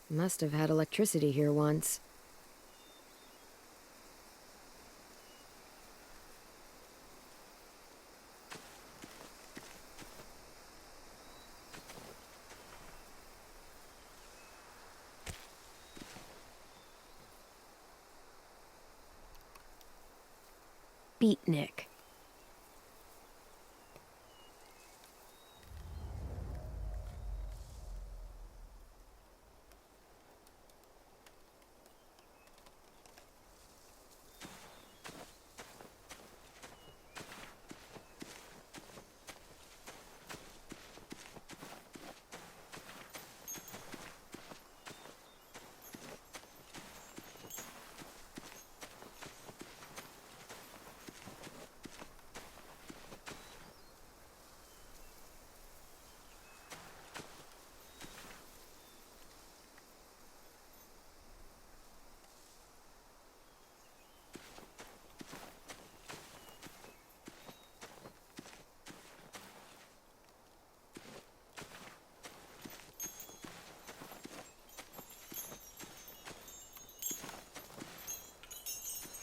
Must have had electricity here once. Beatnik.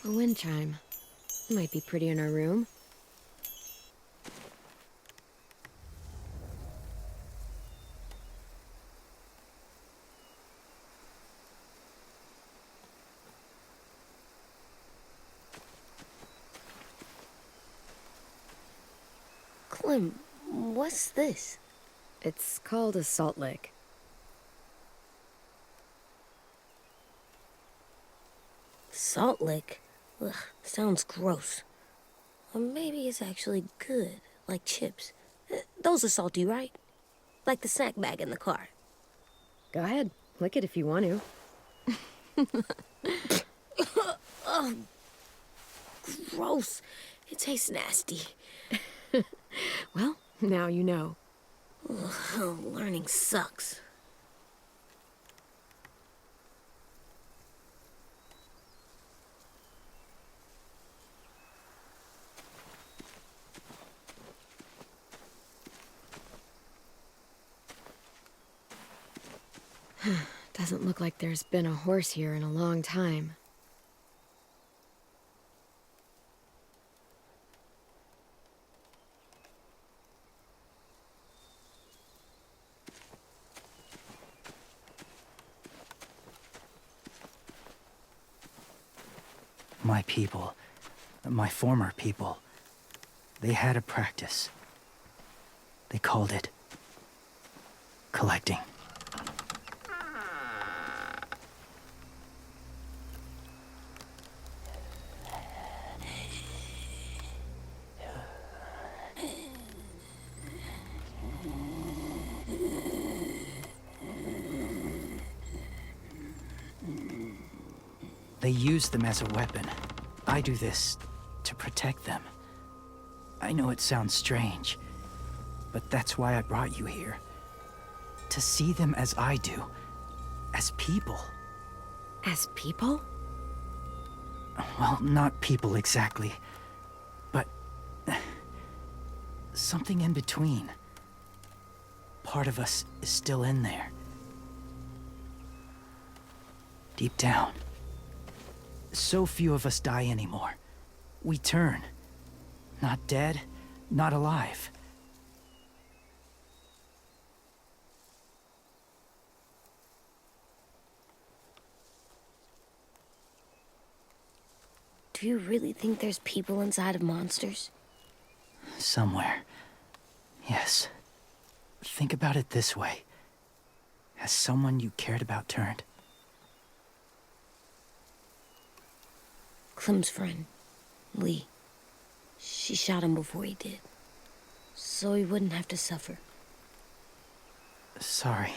A wind chime. Might be pretty in our room. Clem, what's this? It's called a salt lick. Salt lick? Ugh, sounds gross. Or maybe it's actually good, like chips. Those are salty, right? Like the snack bag in the car. Go ahead, lick it if you want to. Ugh, gross. It tastes nasty. Well, now you know. Ugh, learning sucks. Doesn't look like there's been a horse here in a long time. My people, my former people, they had a practice. They called it collecting. They use them as a weapon. I do this to protect them. I know it sounds strange, but that's why I brought you here. To see them as I do, as people. As people? Well, not people exactly, but something in between. Part of us is still in there. Deep down. So few of us die anymore. We turn. Not dead, not alive. Do you really think there's people inside of monsters? Somewhere. Yes. Think about it this way. Has someone you cared about turned? Clem's friend, Lee. She shot him before he did. So he wouldn't have to suffer. Sorry.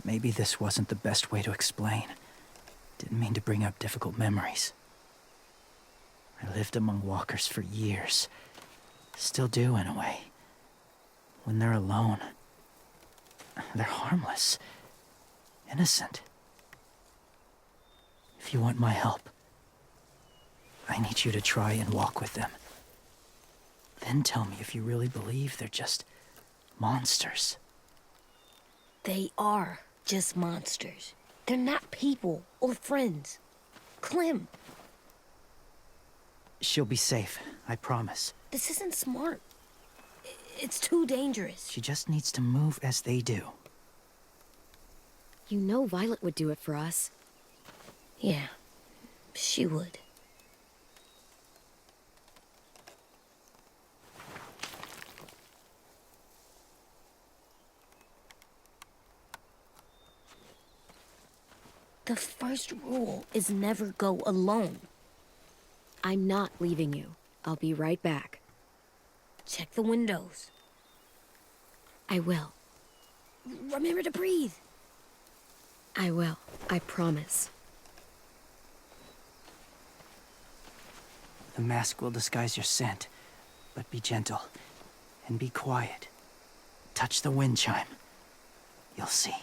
Maybe this wasn't the best way to explain. Didn't mean to bring up difficult memories. I lived among walkers for years. Still do, in a way. When they're alone, they're harmless. Innocent. If you want my help, I need you to try and walk with them. Then tell me if you really believe they're just monsters. They are just monsters. They're not people or friends. Clem, She'll be safe, I promise. this isn't smart. It's too dangerous. She just needs to move as they do. You know Violet would do it for us. Yeah, she would. The first rule is never go alone. I'm not leaving you. I'll be right back. Check the windows. I will. Remember to breathe. I will. I promise. The mask will disguise your scent, but be gentle and be quiet. Touch the wind chime. You'll see.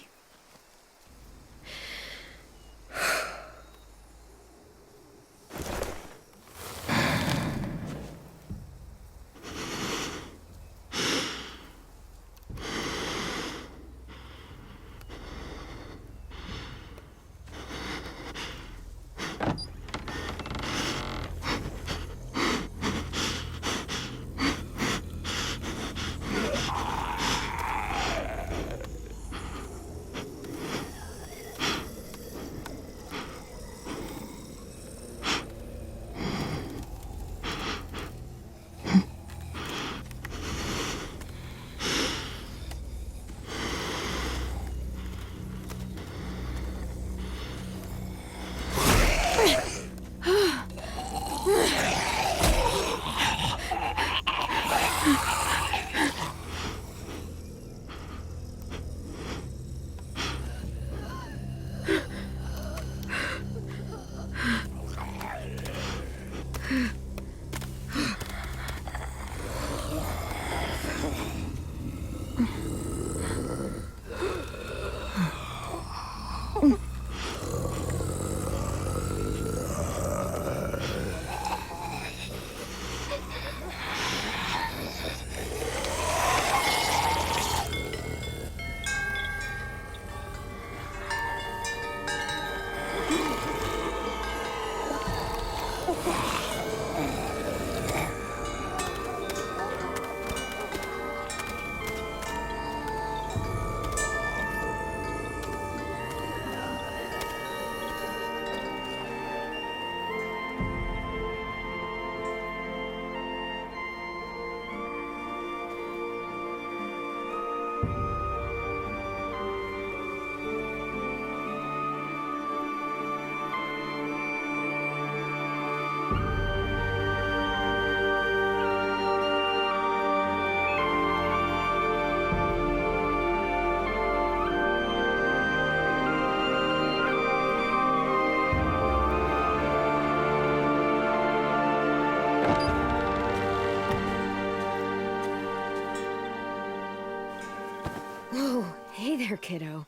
Whoa, hey there, kiddo.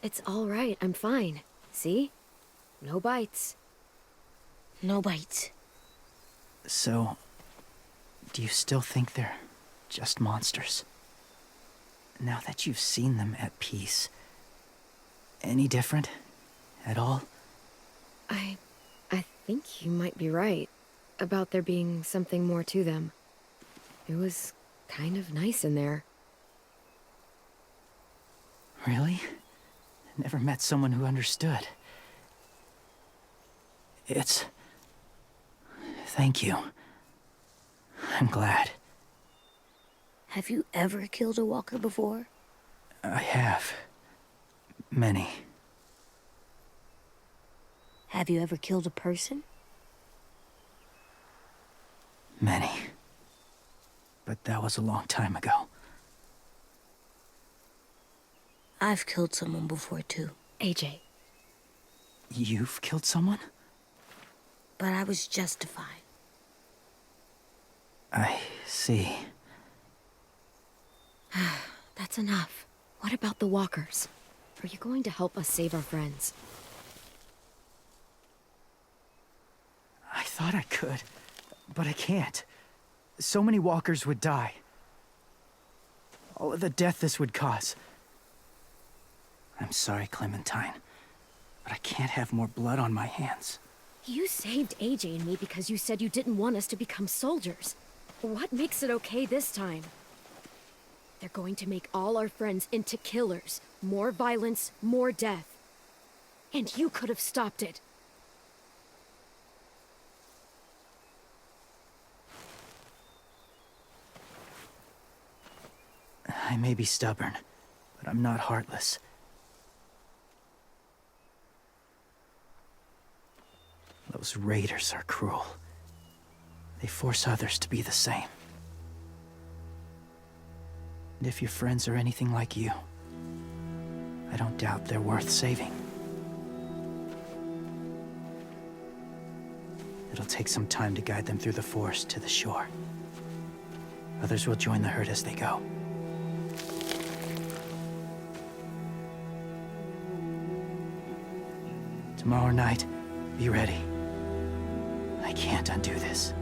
It's all right, I'm fine. See? No bites. No bites. So, do you still think they're just monsters? Now that you've seen them at peace, any different at all? I think you might be right about there being something more to them. It was kind of nice in there. Really? Never met someone who understood. Thank you. I'm glad. Have you ever killed a walker before? I have. Many. Have you ever killed a person? Many. But that was a long time ago. I've killed someone before, too. AJ. You've killed someone? But I was justified. I see. That's enough. What about the walkers? Are you going to help us save our friends? I thought I could, but I can't. So many walkers would die. All of the death this would cause. I'm sorry, Clementine, but I can't have more blood on my hands. You saved AJ and me because you said you didn't want us to become soldiers. What makes it okay this time? They're going to make all our friends into killers. More violence, more death. And you could have stopped it. I may be stubborn, but I'm not heartless. Those raiders are cruel. They force others to be the same. And if your friends are anything like you, I don't doubt they're worth saving. It'll take some time to guide them through the forest to the shore. Others will join the herd as they go. Tomorrow night, be ready. I can't undo this.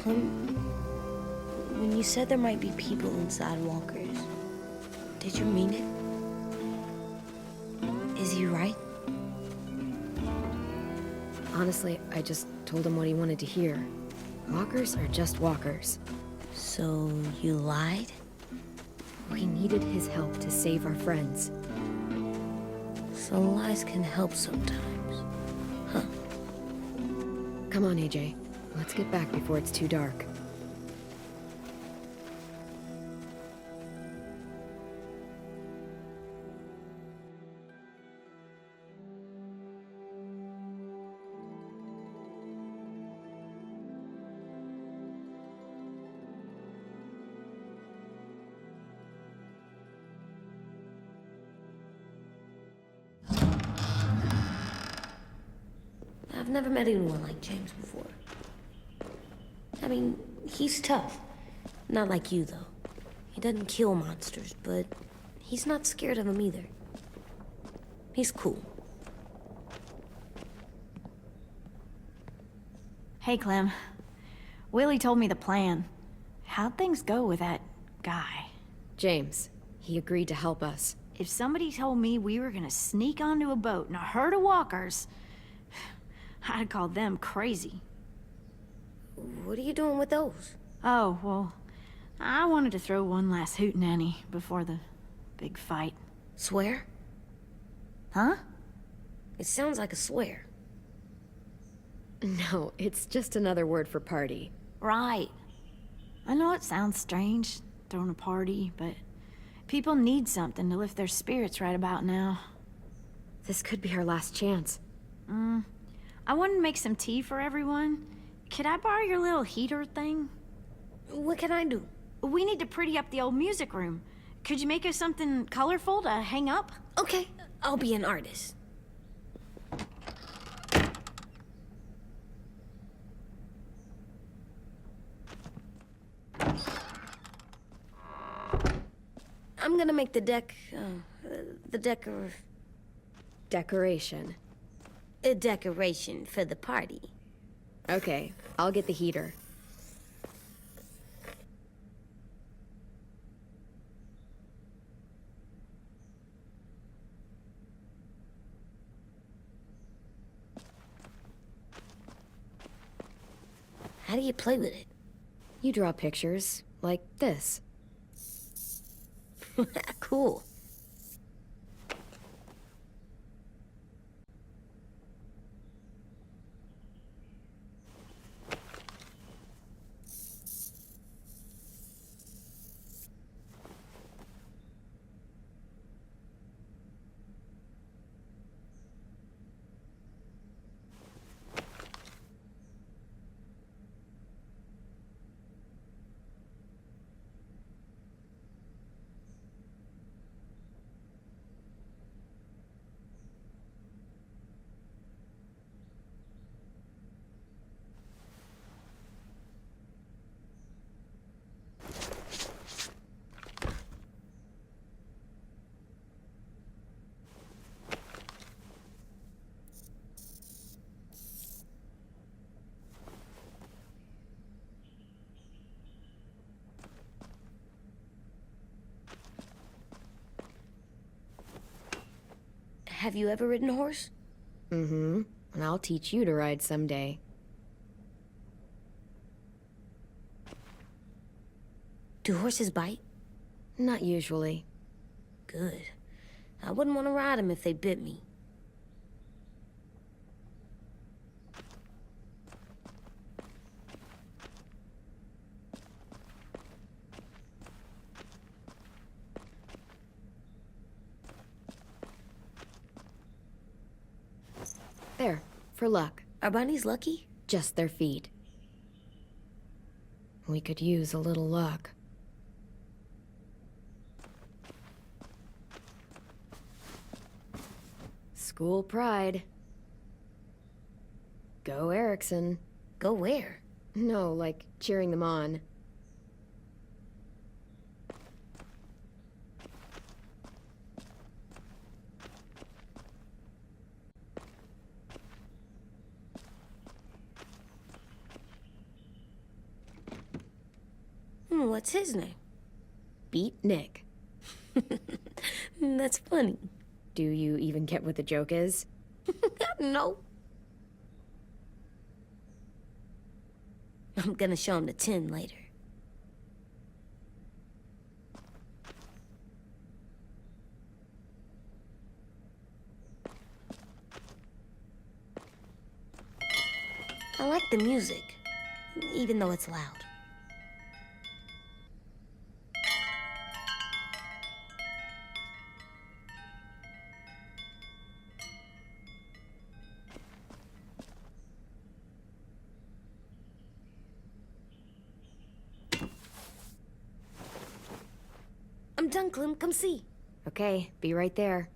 When you said there might be people inside walkers, did you mean it? Is he right? Honestly, I just told him what he wanted to hear. Walkers are just walkers. So you lied? We needed his help to save our friends. So lies can help sometimes. Huh. Come on, AJ. Let's get back before it's too dark. I've never met anyone like James before. I mean, he's tough. Not like you, though. He doesn't kill monsters, but he's not scared of them either. He's cool. Hey, Clem. Willie told me the plan. How'd things go with that guy? James, he agreed to help us. If somebody told me we were gonna sneak onto a boat in a herd of walkers, I'd call them crazy. What are you doing with those? Oh, well, I wanted to throw one last hootenanny before the big fight. Swear? Huh? It sounds like a swear. No, it's just another word for party. Right. I know it sounds strange, throwing a party, but people need something to lift their spirits right about now. This could be our last chance. I wanted to make some tea for everyone. Could I borrow your little heater thing? What can I do? We need to pretty up the old music room. Could you make us something colorful to hang up? Okay, I'll be an artist. I'm gonna make the Decoration. a decoration for the party. Okay, I'll get the heater. How do you play with it? You draw pictures, like this. Cool. Have you ever ridden a horse? Mm-hmm. And I'll teach you to ride someday. Do horses bite? Not usually. Good. I wouldn't want to ride them if they bit me. There, for luck. Are bunnies lucky? Just their feet. We could use a little luck. School pride. Go Erickson. Go where? No, like cheering them on. What's his name? Beat Nick. That's funny. Do you even get what the joke is? No. I'm gonna show him the tin later. I like the music, even though it's loud. I'm done, Clem. Come see. Okay, be right there.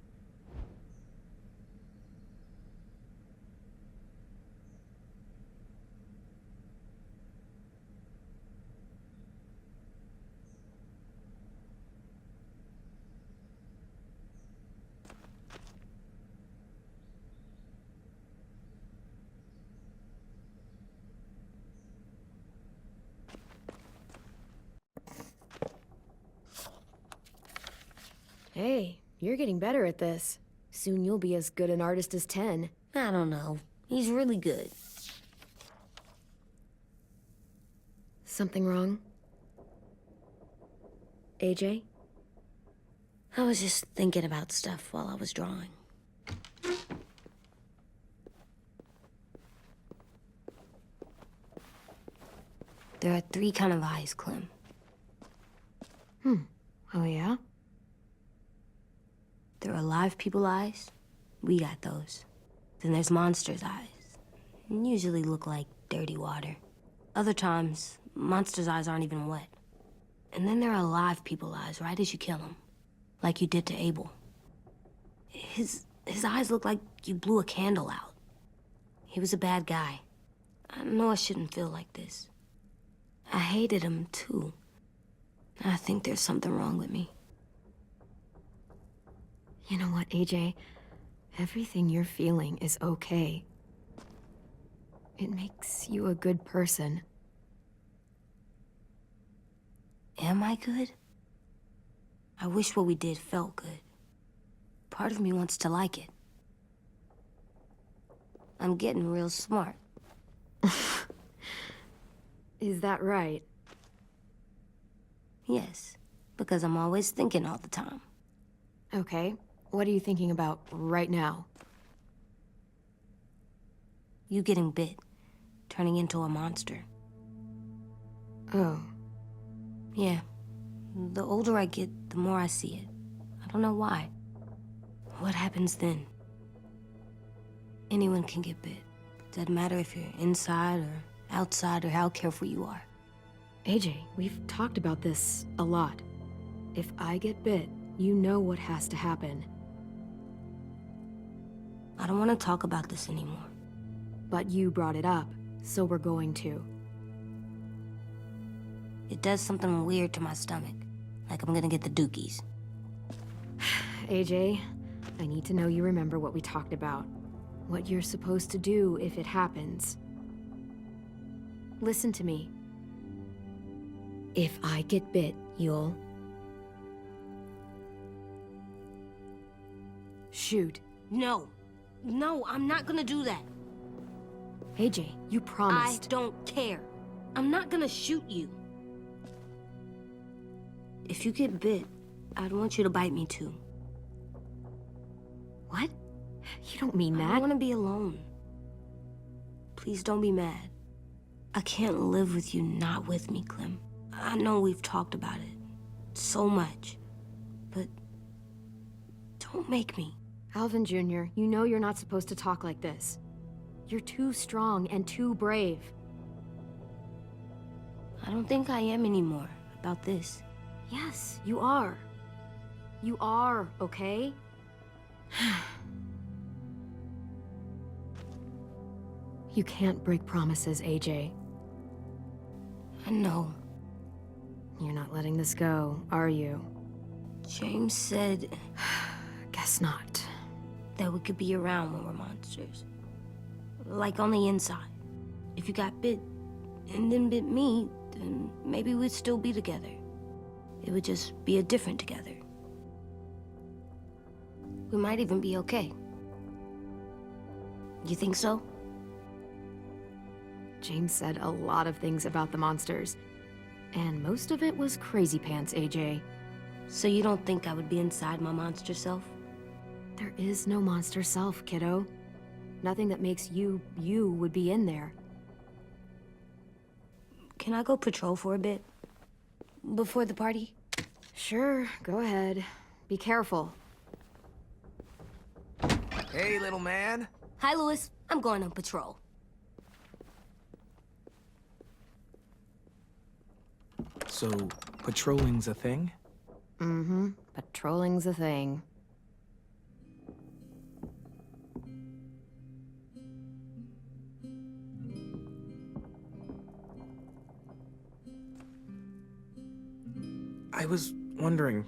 Hey, you're getting better at this. Soon you'll be as good an artist as 10. I don't know. He's really good. Something wrong? AJ? I was just thinking about stuff while I was drawing. There are 3 kind of eyes, Clem. Oh yeah? There are live people eyes. We got those. Then there's monsters' eyes. Usually look like dirty water. Other times, monsters' eyes aren't even wet. And then there are live people eyes right as you kill them. Like you did to Abel. His eyes look like you blew a candle out. He was a bad guy. I know I shouldn't feel like this. I hated him, too. I think there's something wrong with me. You know what, AJ? Everything you're feeling is okay. It makes you a good person. Am I good? I wish what we did felt good. Part of me wants to like it. I'm getting real smart. Is that right? Yes, because I'm always thinking all the time. Okay. What are you thinking about right now? You getting bit, turning into a monster. Oh. Yeah. The older I get, the more I see it. I don't know why. What happens then? Anyone can get bit. Doesn't matter if you're inside or outside or how careful you are. AJ, we've talked about this a lot. If I get bit, you know what has to happen. I don't want to talk about this anymore. But you brought it up, so we're going to. It does something weird to my stomach. Like I'm gonna get the dookies. AJ, I need to know you remember what we talked about. What you're supposed to do if it happens. Listen to me. If I get bit, you'll... shoot. No. No, I'm not gonna do that. AJ, you I promised. don't care. I'm not gonna shoot you. If you get bit, I'd want you to bite me too. What? You don't mean I that. don't want to be alone. Please don't be mad. I can't live with you not with me, Clem. I know we've talked about it so much, but don't make me. Alvin Jr., you know you're not supposed to talk like this. You're too strong and too brave. I don't think I am anymore about this. Yes, you are. You are, okay? You can't break promises, AJ. I know. You're not letting this go, are you? James said Guess not. that we could be around when we're monsters. Like on the inside. If you got bit and then bit me, then maybe we'd still be together. It would just be a different together. We might even be okay. You think so? James said a lot of things about the monsters. And most of it was crazy pants, AJ. So you don't think I would be inside my monster self? There is no monster self, kiddo. Nothing that makes you, you would be in there. Can I go patrol for a bit? Before the party? Sure, go ahead. Be careful. Hey, little man. Hi, Louis. I'm going on patrol. So, patrolling's a thing? Mm-hmm. Patrolling's a thing. I was wondering...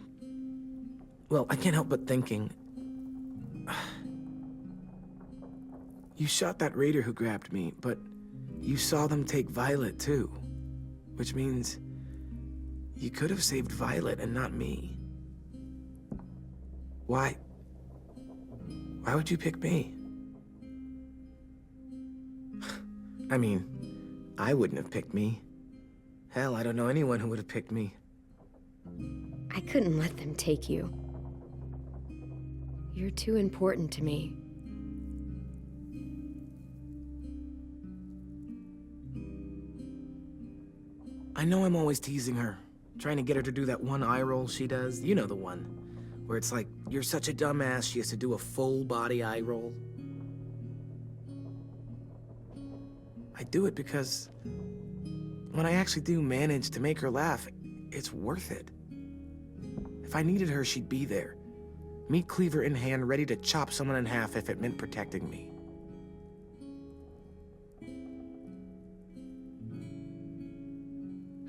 Well, I can't help but thinking... You shot that raider who grabbed me, but you saw them take Violet too. Which means... you could have saved Violet and not me. Why? Why would you pick me? I mean, I wouldn't have picked me. Hell, I don't know anyone who would have picked me. I couldn't let them take you. You're too important to me. I know I'm always teasing her, trying to get her to do that one eye roll she does. You know the one, where it's like, you're such a dumbass, she has to do a full body eye roll. I do it because when I actually do manage to make her laugh, it's worth it. If I needed her, she'd be there. Meat cleaver in hand, ready to chop someone in half if it meant protecting me.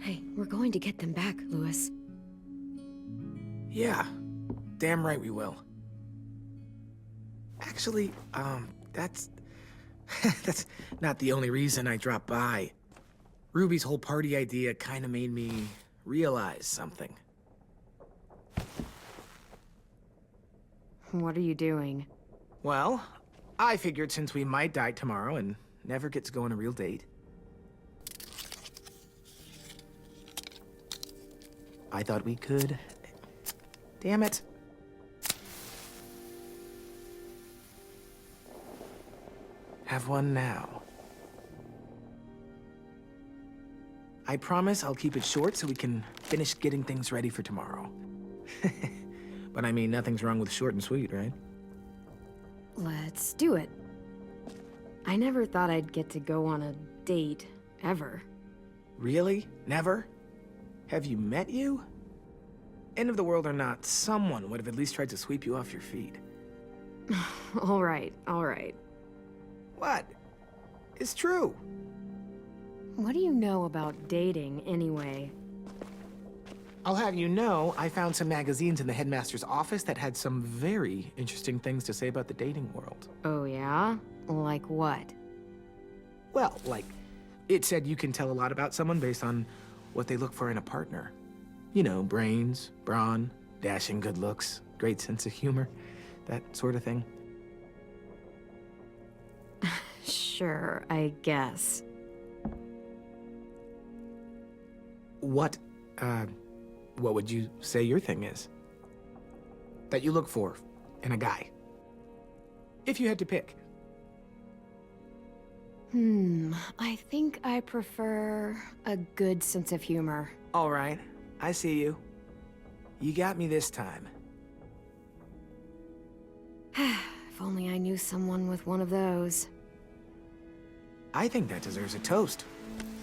Hey, we're going to get them back, Louis. Yeah, damn right we will. Actually, that's... that's not the only reason I dropped by. Ruby's whole party idea kinda made me realize something. What are you doing? Well, I figured since we might die tomorrow and never get to go on a real date, I thought we could... Damn it. Have one now. I promise I'll keep it short so we can finish getting things ready for tomorrow. But I mean, nothing's wrong with short and sweet, right? Let's do it. I never thought I'd get to go on a date, ever. Really? Never? Have you met you? End of the world or not, someone would have at least tried to sweep you off your feet. All right, all right. What? It's true. What do you know about dating, anyway? I'll have you know, I found some magazines in the headmaster's office that had some very interesting things to say about the dating world. Oh, yeah? Like what? Well, like, it said you can tell a lot about someone based on what they look for in a partner. You know, brains, brawn, dashing good looks, great sense of humor, that sort of thing. Sure, I guess. What would you say your thing is? That you look for in a guy? If you had to pick. I think I prefer a good sense of humor. All right, I see you. You got me this time. If only I knew someone with one of those. I think that deserves a toast.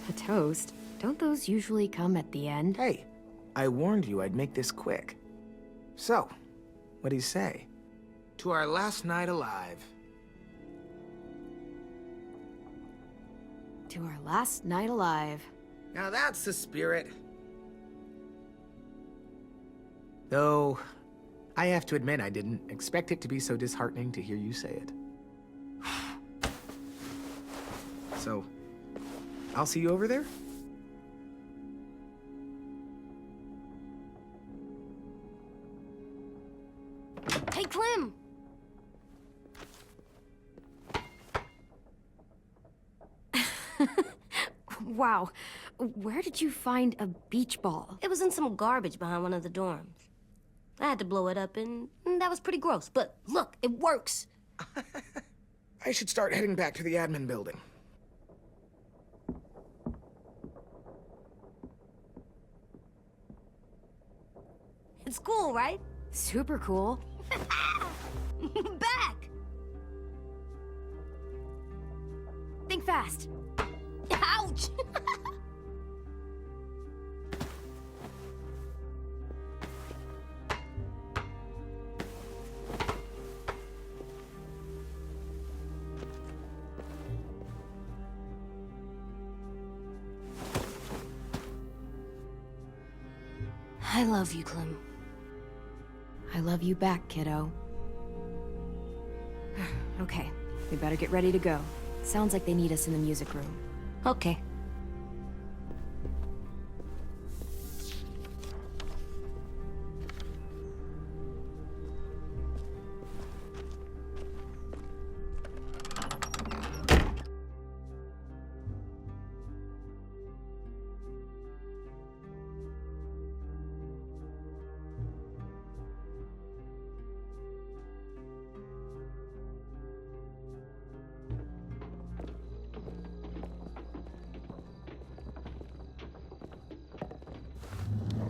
A toast? Don't those usually come at the end? Hey, I warned you I'd make this quick. So, what do you say? To our last night alive. To our last night alive. Now that's the spirit. Though, I have to admit I didn't expect it to be so disheartening to hear you say it. So, I'll see you over there? Hey, Clem! Wow. Where did you find a beach ball? It was in some garbage behind one of the dorms. I had to blow it up, and that was pretty gross. But look, it works. I should start heading back to the admin building. It's cool, right? Super cool. Back! Think fast. Ouch! I love you, Clem. I love you back, kiddo. Okay, we better get ready to go. Sounds like they need us in the music room. Okay.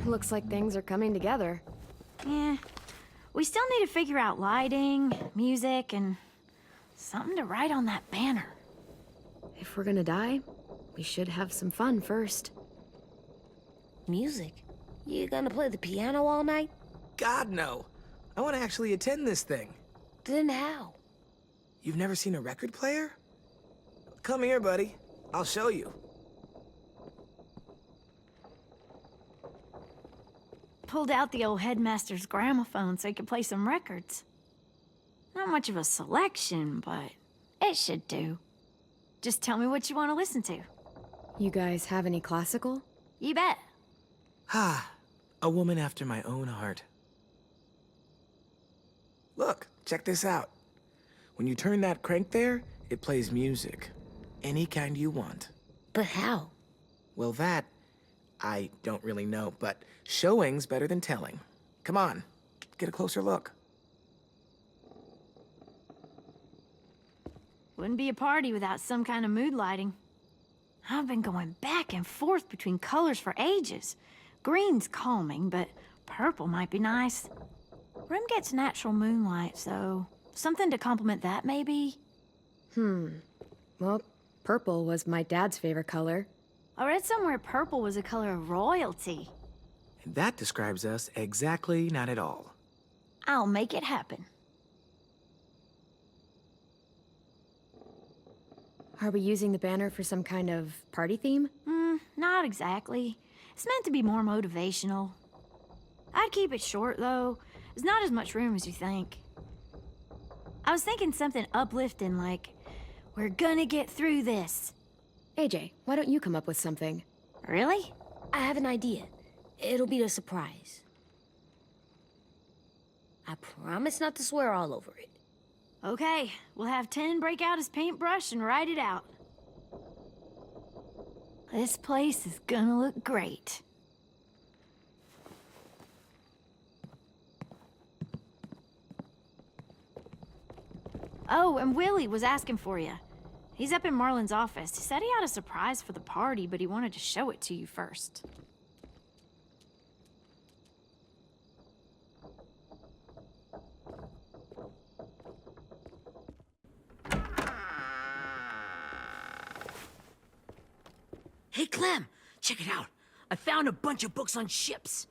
Looks like things are coming together. Yeah. We still need to figure out lighting, music, and something to write on that banner. If we're gonna die, we should have some fun first. Music? You gonna play the piano all night? God, no. I want to actually attend this thing. Then how? You've never seen a record player? Come here, buddy. I'll show you. Pulled out the old headmaster's gramophone so he could play some records. Not much of a selection, but it should do. Just tell me what you want to listen to. You guys have any classical? You bet. Ah, a woman after my own heart. Look, check this out. When you turn that crank there, it plays music. Any kind you want. But how? Well, that, I don't really know, but showing's better than telling. Come on, get a closer look. Wouldn't be a party without some kind of mood lighting. I've been going back and forth between colors for ages. Green's calming, but purple might be nice. Room gets natural moonlight, so something to complement that, maybe? Well, purple was my dad's favorite color. I read somewhere purple was a color of royalty. And that describes us exactly not at all. I'll make it happen. Are we using the banner for some kind of party theme? Not exactly. It's meant to be more motivational. I'd keep it short, though. There's not as much room as you think. I was thinking something uplifting like, "We're gonna get through this." AJ, why don't you come up with something? Really? I have an idea. It'll be a surprise. I promise not to swear all over it. Okay, we'll have 10 break out his paintbrush and write it out. This place is gonna look great. Oh, and Willie was asking for you. He's up in Marlin's office. He said he had a surprise for the party, but he wanted to show it to you first. Hey, Clem, check it out. I found a bunch of books on ships.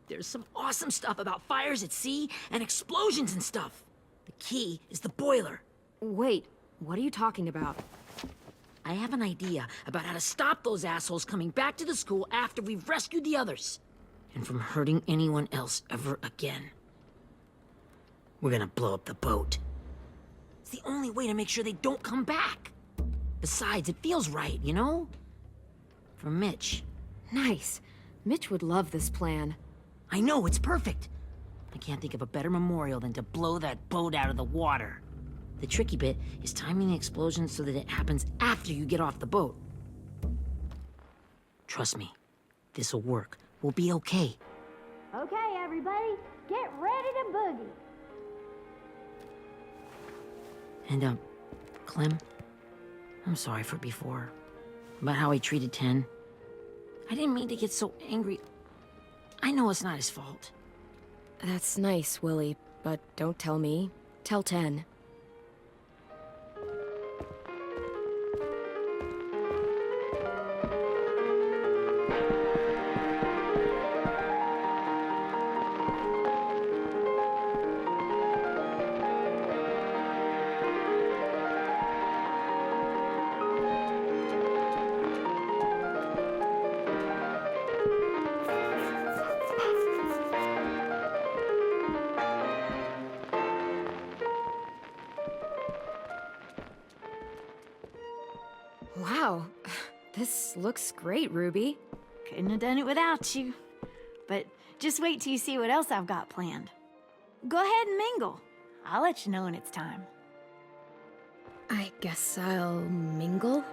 There's some awesome stuff about fires at sea and explosions and stuff. The key is the boiler. Wait, what are you talking about? I have an idea about how to stop those assholes coming back to the school after we've rescued the others. And from hurting anyone else ever again. We're gonna blow up the boat. It's the only way to make sure they don't come back. Besides, it feels right, you know? For Mitch. Nice. Mitch would love this plan. I know, it's perfect. I can't think of a better memorial than to blow that boat out of the water. The tricky bit is timing the explosion so that it happens after you get off the boat. Trust me, this'll work. We'll be okay. Okay, everybody, get ready to boogie. And, Clem, I'm sorry for before. About how I treated Ten. I didn't mean to get so angry. I know it's not his fault. That's nice, Willie, but don't tell me. Tell 10. Wow, this looks great, Ruby. Couldn't have done it without you. But just wait till you see what else I've got planned. Go ahead and mingle. I'll let you know when it's time. I guess I'll mingle?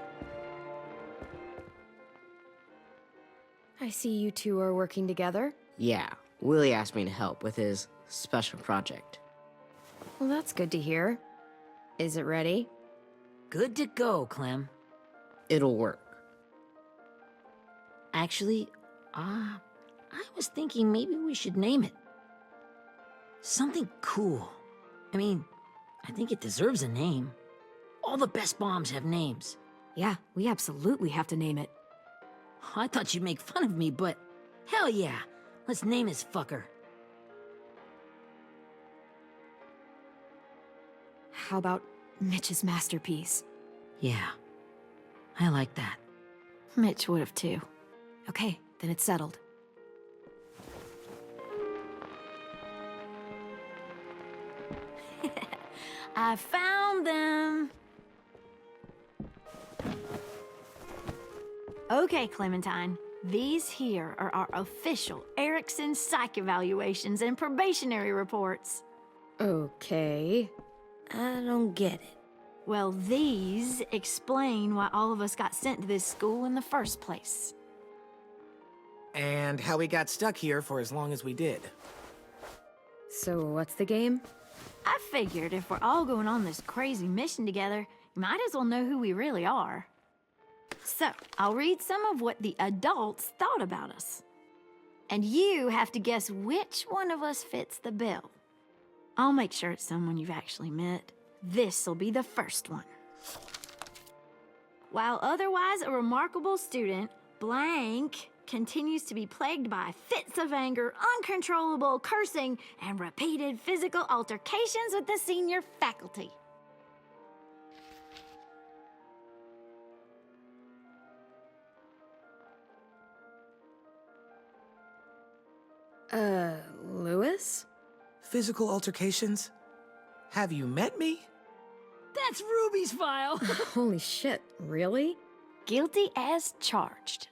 I see you two are working together. Yeah, Willie asked me to help with his special project. Well, that's good to hear. Is it ready? Good to go, Clem. It'll work. Actually, I was thinking maybe we should name it. Something cool. I mean, I think it deserves a name. All the best bombs have names. Yeah, we absolutely have to name it. I thought you'd make fun of me, but hell yeah. Let's name this fucker. How about Mitch's masterpiece? Yeah, I like that. Mitch would have too. Okay, then it's settled. I found them. Okay, Clementine. These here are our official Erickson psych evaluations and probationary reports. Okay. I don't get it. Well, these explain why all of us got sent to this school in the first place. And how we got stuck here for as long as we did. So what's the game? I figured if we're all going on this crazy mission together, you might as well know who we really are. So, I'll read some of what the adults thought about us. And you have to guess which one of us fits the bill. I'll make sure it's someone you've actually met. This'll be the first one. While otherwise a remarkable student, blank continues to be plagued by fits of anger, uncontrollable cursing, and repeated physical altercations with the senior faculty. Lewis? Physical altercations? Have you met me? That's Ruby's file. Holy shit, really? Guilty as charged.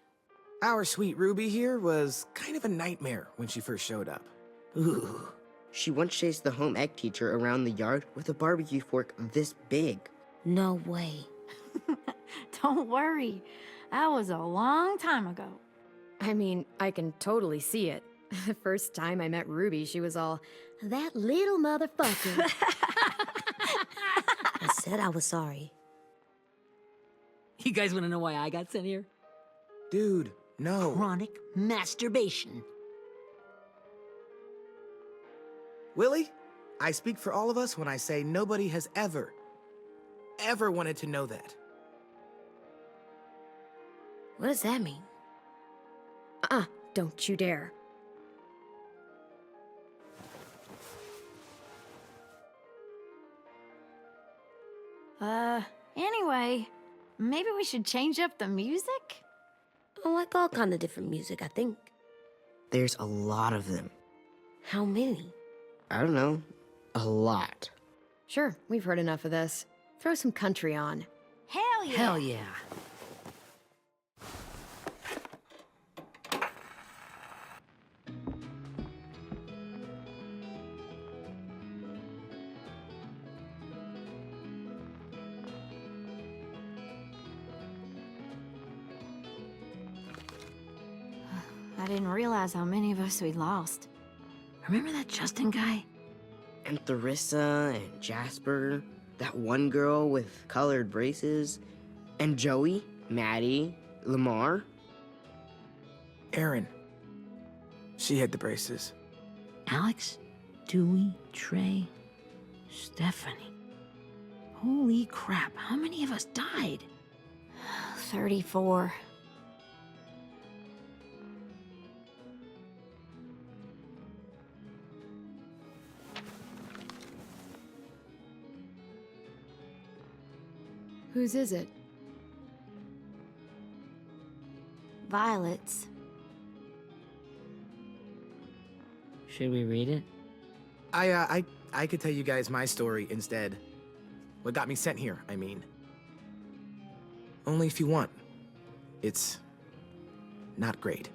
Our sweet Ruby here was kind of a nightmare when she first showed up. Ooh, She once chased the home ec teacher around the yard with a barbecue fork this big. No way. Don't worry. That was a long time ago. I mean, I can totally see it. The first time I met Ruby, she was all, that little motherfucker. I said I was sorry. You guys want to know why I got sent here? Dude, no. Chronic masturbation. Willie, I speak for all of us when I say nobody has ever wanted to know that. What does that mean? Don't you dare. Anyway, maybe we should change up the music? I like all kind of different music, I think. There's a lot of them. How many? I don't know. A lot. Sure, we've heard enough of this. Throw some country on. Hell yeah! Hell yeah. I didn't realize how many of us we'd lost. Remember that Justin guy? And Theresa and Jasper, that one girl with colored braces, and Joey, Maddie, Lamar. Erin. She had the braces. Alex, Dewey, Trey, Stephanie. Holy crap, how many of us died? 34. Whose is it? Violet's. Should we read it? I could tell you guys my story instead. What got me sent here, I mean. Only if you want. It's not great.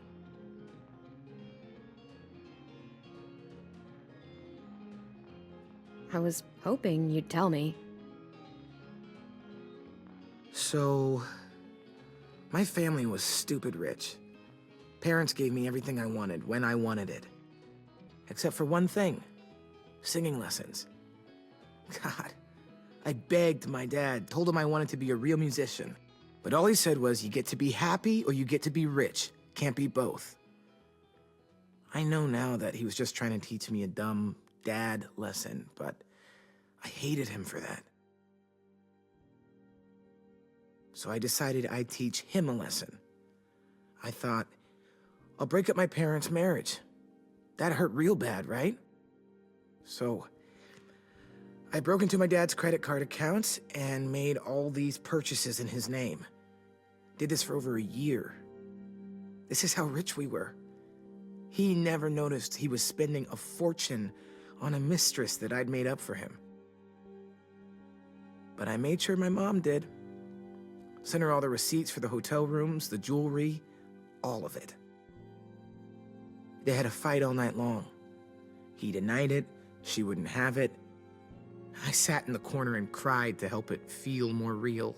I was hoping you'd tell me. So, my family was stupid rich. Parents gave me everything I wanted when I wanted it. Except for one thing, singing lessons. God, I begged my dad, told him I wanted to be a real musician. But all he said was, you get to be happy or you get to be rich. Can't be both. I know now that he was just trying to teach me a dumb dad lesson, but I hated him for that. So I decided I'd teach him a lesson. I thought, I'll break up my parents' marriage. That hurt real bad, right? So I broke into my dad's credit card accounts and made all these purchases in his name. Did this for over a year. This is how rich we were. He never noticed he was spending a fortune on a mistress that I'd made up for him. But I made sure my mom did. Sent her all the receipts for the hotel rooms, the jewelry, all of it. They had a fight all night long. He denied it, she wouldn't have it. I sat in the corner and cried to help it feel more real.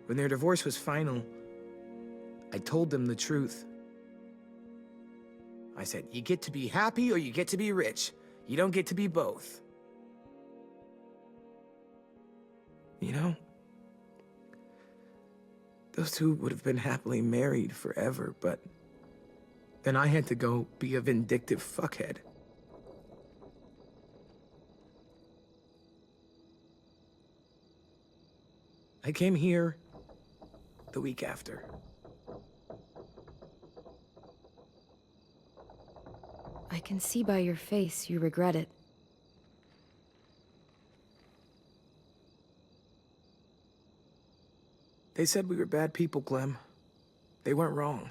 When their divorce was final, I told them the truth. I said, you get to be happy or you get to be rich. You don't get to be both. You know, those two would have been happily married forever, but then I had to go be a vindictive fuckhead. I came here the week after. I can see by your face you regret it. They said we were bad people, Clem. They weren't wrong.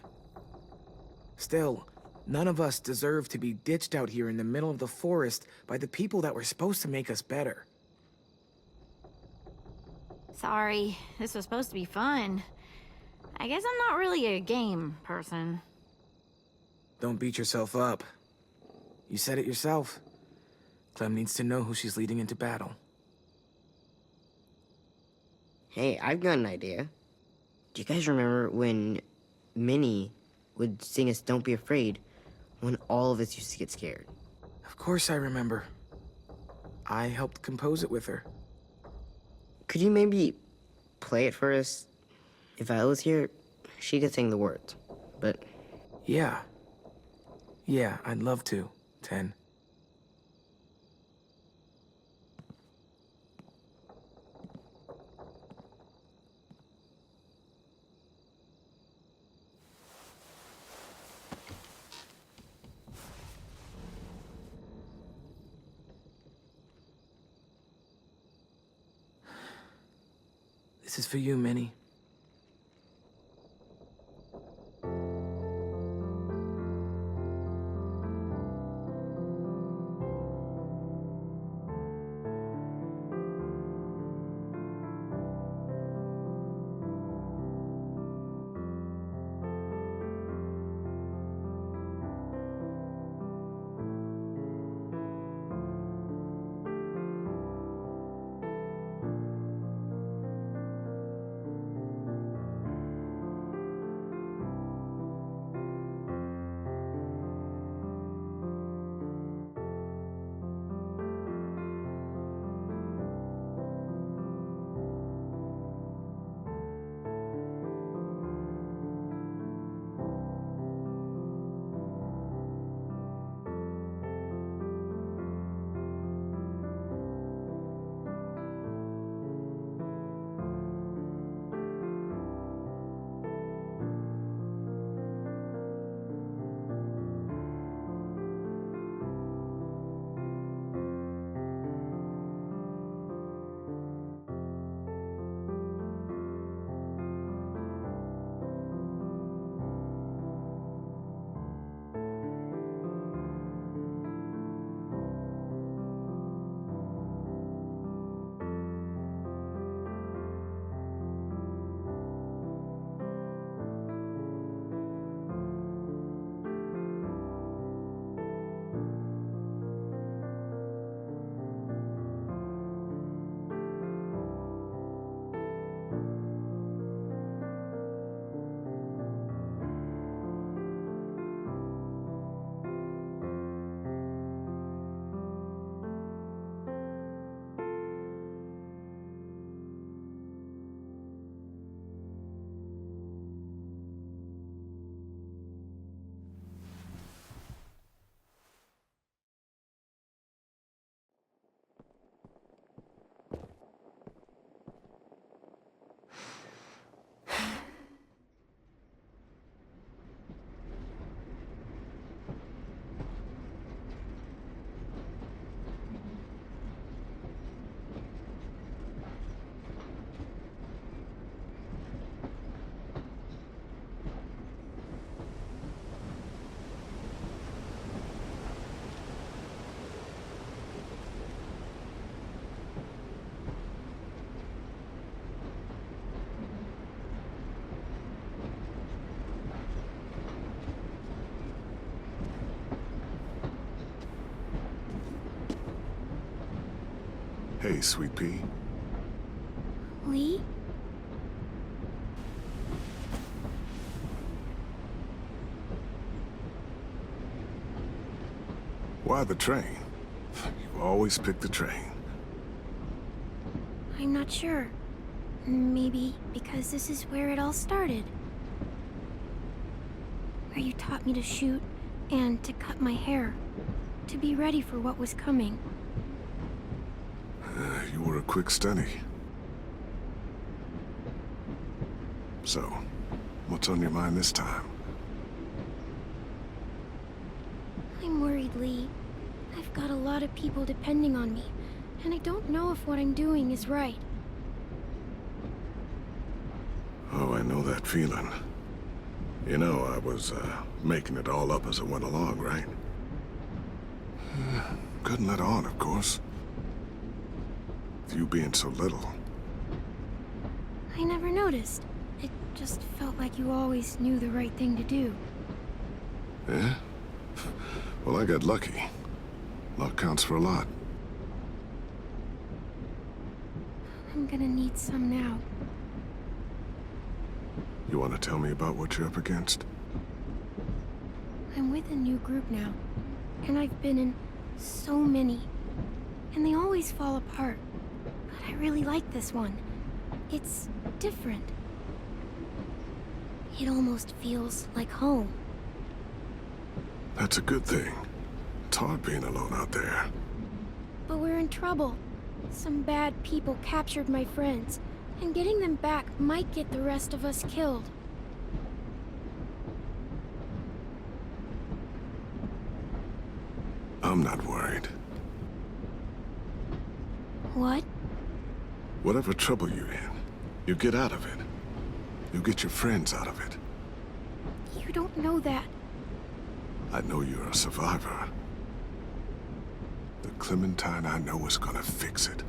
Still, none of us deserve to be ditched out here in the middle of the forest by the people that were supposed to make us better. Sorry, this was supposed to be fun. I guess I'm not really a game person. Don't beat yourself up. You said it yourself. Clem needs to know who she's leading into battle. Hey, I've got an idea. Do you guys remember when Minnie would sing us Don't Be Afraid when all of us used to get scared? Of course I remember. I helped compose it with her. Could you maybe play it for us? If I was here, she could sing the words, but... Yeah. Yeah, I'd love to, Ten. This is for you, Minnie. Hey, Sweet Pea. Lee? Why the train? You always pick the train. I'm not sure. Maybe because this is where it all started. Where you taught me to shoot and to cut my hair. To be ready for what was coming. You were a quick study. So, what's on your mind this time? I'm worried, Lee. I've got a lot of people depending on me, and I don't know if what I'm doing is right. Oh, I know that feeling. You know, I was, making it all up as I went along, right? Couldn't let on, of course. With you being so little. I never noticed. It just felt like you always knew the right thing to do. Yeah? Well, I got lucky. Luck counts for a lot. I'm gonna need some now. You want to tell me about what you're up against? I'm with a new group now, and I've been in so many, and they always fall apart. But I really like this one. It's different. It almost feels like home. That's a good thing. It's hard being alone out there. But we're in trouble. Some bad people captured my friends, and getting them back might get the rest of us killed. I'm not worried. What? Whatever trouble you're in, you get out of it. You get your friends out of it. You don't know that. I know you're a survivor. The Clementine I know is gonna fix it.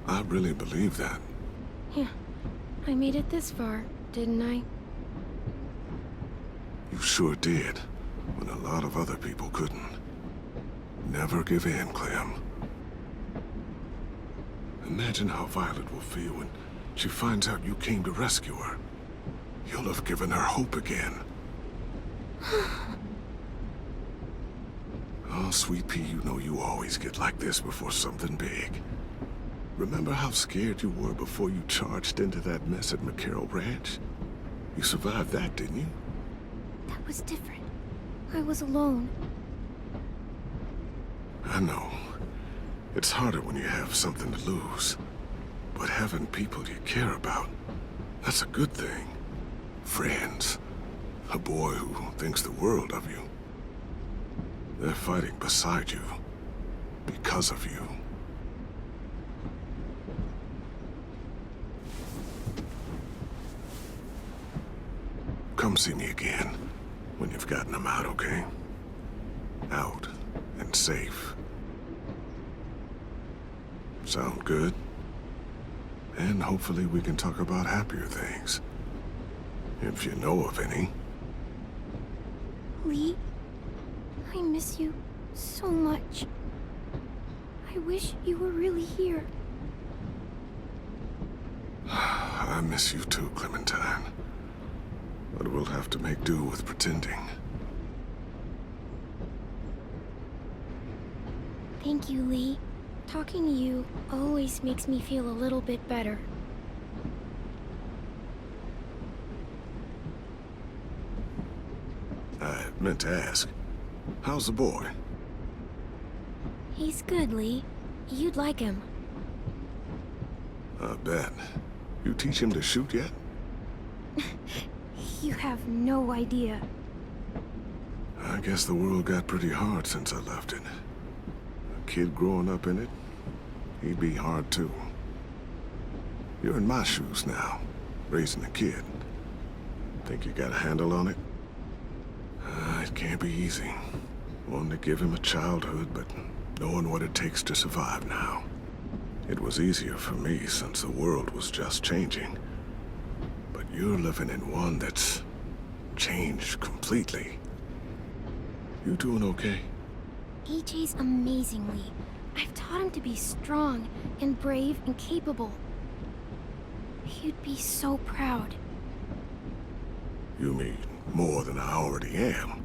I really believe that. Yeah, I made it this far, didn't I? You sure did, when a lot of other people couldn't. Never give in, Clem. Imagine how Violet will feel when she finds out you came to rescue her. You'll have given her hope again. Oh, Sweet Pea, you know you always get like this before something big. Remember how scared you were before you charged into that mess at McCarroll Ranch? You survived that, didn't you? That was different. I was alone. I know. It's harder when you have something to lose. But having people you care about, that's a good thing. Friends. A boy who thinks the world of you. They're fighting beside you. Because of you. Come see me again when you've gotten them out, okay? Out and safe. Sound good? And hopefully we can talk about happier things. If you know of any. Lee, I miss you so much. I wish you were really here. I miss you too, Clementine. But we'll have to make do with pretending. Thank you, Lee. Talking to you always makes me feel a little bit better. I meant to ask, how's the boy? He's good, Lee. You'd like him. I bet. You teach him to shoot yet? You have no idea. I guess the world got pretty hard since I left it. A kid growing up in it, he'd be hard too. You're in my shoes now, raising a kid. Think you got a handle on it? It can't be easy. Wanting to give him a childhood, but knowing what it takes to survive now. It was easier for me since the world was just changing. But you're living in one that's changed completely. You doing okay? AJ's amazing, Lee. I've taught him to be strong and brave and capable. He'd be so proud. You mean more than I already am?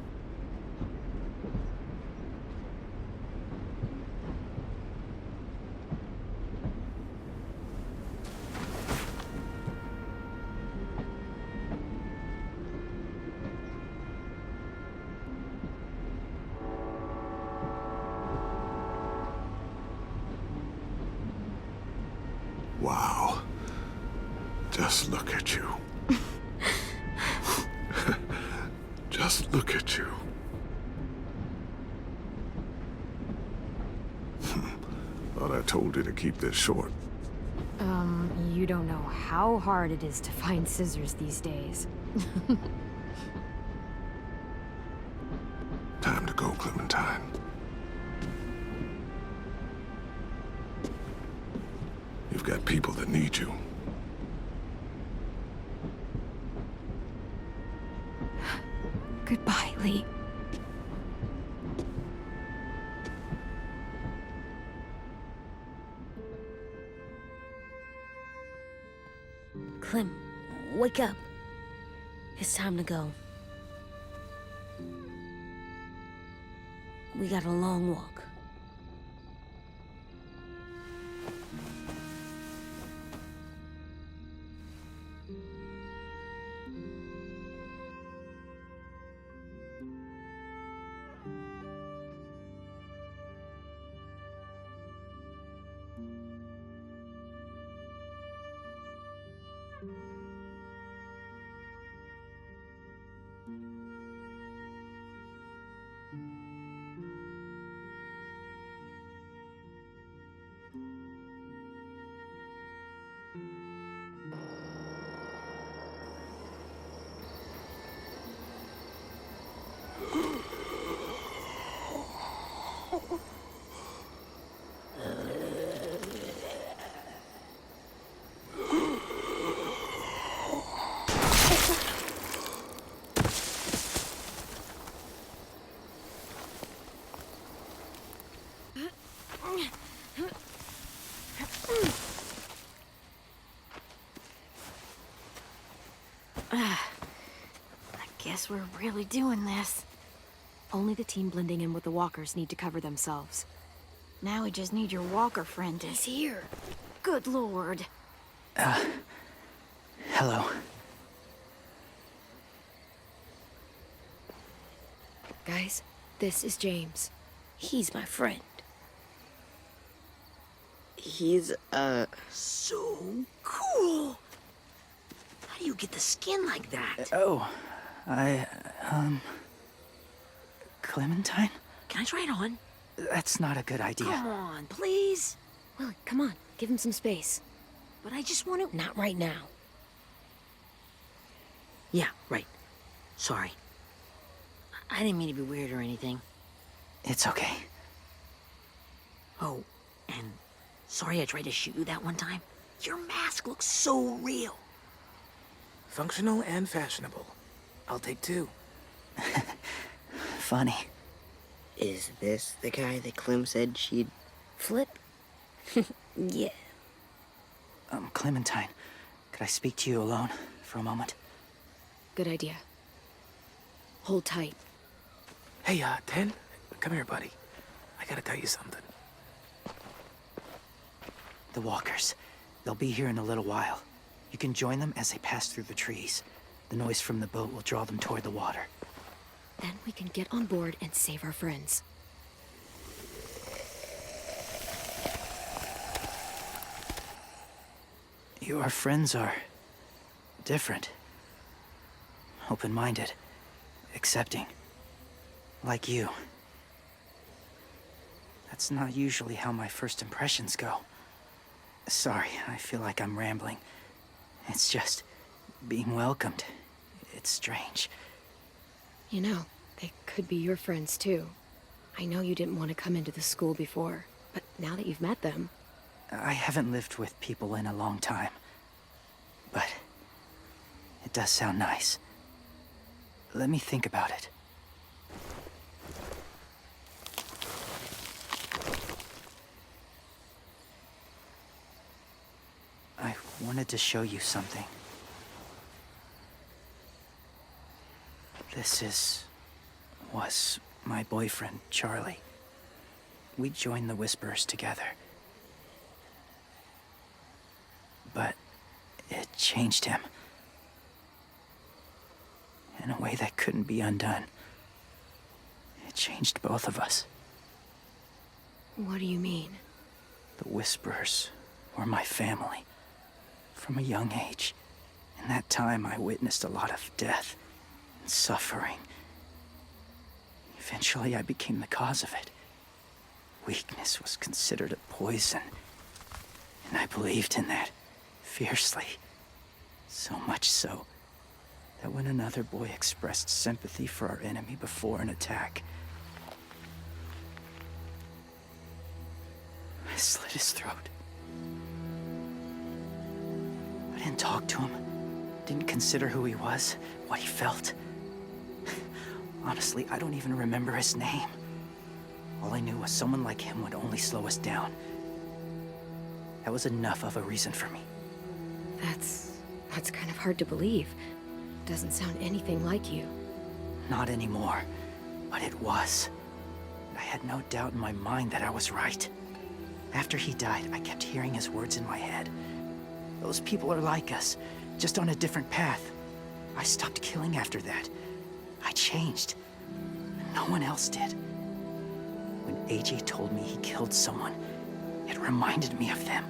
Wow. Just look at you. Just look at you. Thought I told you to keep this short. You don't know how hard it is to find scissors these days. Time to go, Clementine. You've got people that need you. Goodbye, Lee. Clem, wake up. It's time to go. We got a long walk. Guess we're really doing this. Only the team blending in with the walkers need to cover themselves. Now we just need your walker friend to... He's here. Good lord. Hello. Guys, this is James. He's my friend. He's, So cool! How do you get the skin like that? Oh, Clementine? Can I try it on? That's not a good idea. Come on, please. Willie, come on. Give him some space. But I just want to... Not right now. Yeah, right. Sorry. I didn't mean to be weird or anything. It's okay. Oh, and sorry I tried to shoot you that one time. Your mask looks so real. Functional and fashionable. I'll take 2. Funny. is this the guy that Clem said she'd... Flip? Yeah. Clementine, could I speak to you alone for a moment? Good idea. Hold tight. Hey, Ten, come here, buddy. I gotta tell you something. The walkers. They'll be here in a little while. You can join them as they pass through the trees. The noise from the boat will draw them toward the water. Then we can get on board and save our friends. Your friends are... different. Open-minded. Accepting. Like you. That's not usually how my first impressions go. Sorry, I feel like I'm rambling. It's just... being welcomed. It's strange. You know, they could be your friends too. I know you didn't want to come into the school before, but now that you've met them... I haven't lived with people in a long time. But... it does sound nice. Let me think about it. I wanted to show you something. This was my boyfriend, Charlie. We joined the Whisperers together. But it changed him. In a way that couldn't be undone. It changed both of us. What do you mean? The Whisperers were my family. From a young age. In that time, I witnessed a lot of death and suffering. Eventually, I became the cause of it. Weakness was considered a poison. And I believed in that, fiercely. So much so, that when another boy expressed sympathy for our enemy before an attack, I slit his throat. I didn't talk to him. Didn't consider who he was, what he felt. Honestly, I don't even remember his name. All I knew was someone like him would only slow us down. That was enough of a reason for me. That's kind of hard to believe. Doesn't sound anything like you. Not anymore, but it was. I had no doubt in my mind that I was right. After he died, I kept hearing his words in my head. Those people are like us, just on a different path. I stopped killing after that. I changed. No one else did. When AJ told me he killed someone, it reminded me of them.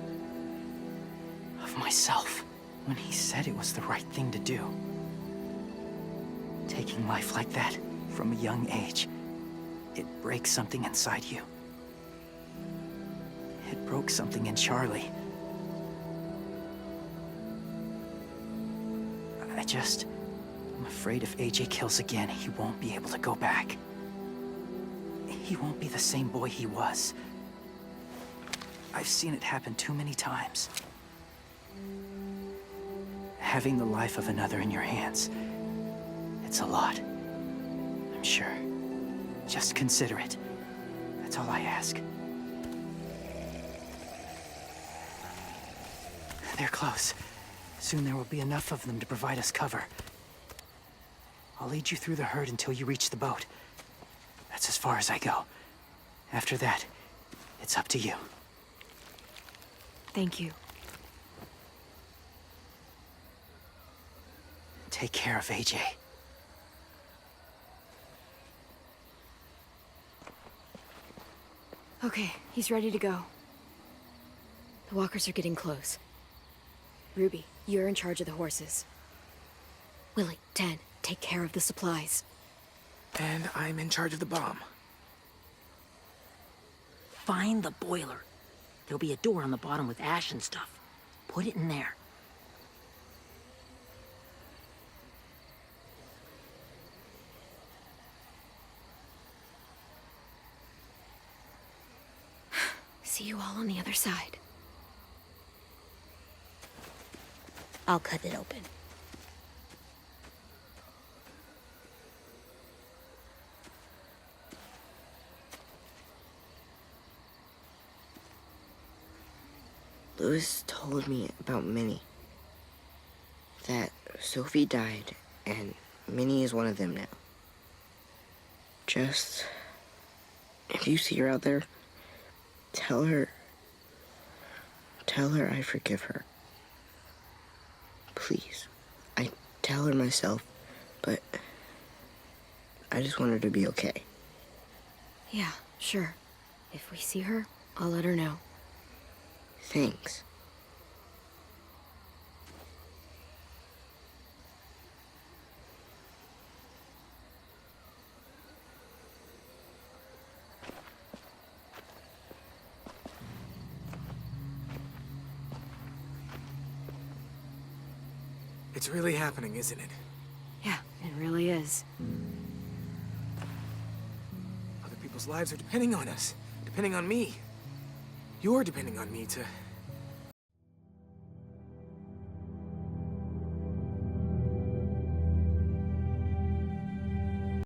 Of myself. When he said it was the right thing to do. Taking life like that, from a young age, it breaks something inside you. It broke something in Charlie. I'm afraid if AJ kills again, he won't be able to go back. He won't be the same boy he was. I've seen it happen too many times. Having the life of another in your hands, it's a lot. I'm sure. Just consider it. That's all I ask. They're close. Soon there will be enough of them to provide us cover. I'll lead you through the herd until you reach the boat. That's as far as I go. After that, it's up to you. Thank you. Take care of AJ. Okay, he's ready to go. The walkers are getting close. Ruby, you're in charge of the horses. Willie, Dan, take care of the supplies. And I'm in charge of the bomb. Find the boiler. There'll be a door on the bottom with ash and stuff. Put it in there. See you all on the other side. I'll cut it open. Louis told me about Minnie. That Sophie died, and Minnie is one of them now. Just... if you see her out there, tell her I forgive her. Please. I tell her myself, but I just want her to be okay. Yeah, sure. If we see her, I'll let her know. Thanks. It's really happening, isn't it? Yeah, it really is. Other people's lives are depending on us. Depending on me. You're depending on me to